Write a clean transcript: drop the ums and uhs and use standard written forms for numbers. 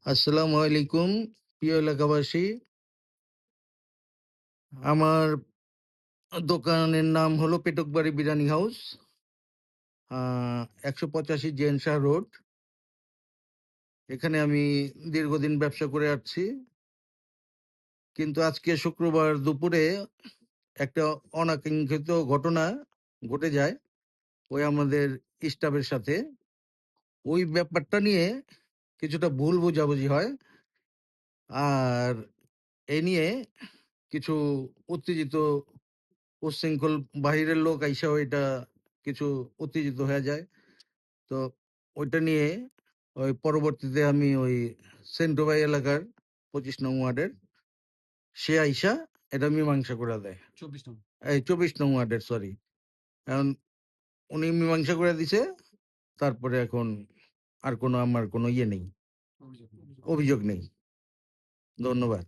আসসালামু আলাইকুম প্রিয় এলাকাবাসী। আমার দোকানের নাম হলো পেটকবাড়ি বিরিয়ানি হাউস, ১৮৫ জেন শাহ রোড। এখানে আমি দীর্ঘদিন ব্যবসা করে আসছি, কিন্তু আজকে শুক্রবার দুপুরে একটা অনাকাঙ্ক্ষিত ঘটনা ঘটে যায় ওই আমাদের স্টাফের সাথে। ওই ব্যাপারটা নিয়ে কিছুটা ভুল বোঝাবুঝি হয়, আর এ নিয়ে কিছু উত্তেজিত উচ্ছৃঙ্খল বাহিরের লোক আইসাও এটা কিছু উত্তেজিত হয়ে যায়। তো ওইটা নিয়ে পরবর্তীতে আমি ওই সেন্ট্রোবাই এলাকার ২৫ নং ওয়ার্ডের সে আইসা এটা মীমাংসা করে দেয়। ২৪ নং ওয়ার্ডের, সরি। এখন উনি মীমাংসা করে দিছে। তারপরে এখন আর কোনো আমার কোনো ইয়ে নেই, অভিযোগ নেই। ধন্যবাদ।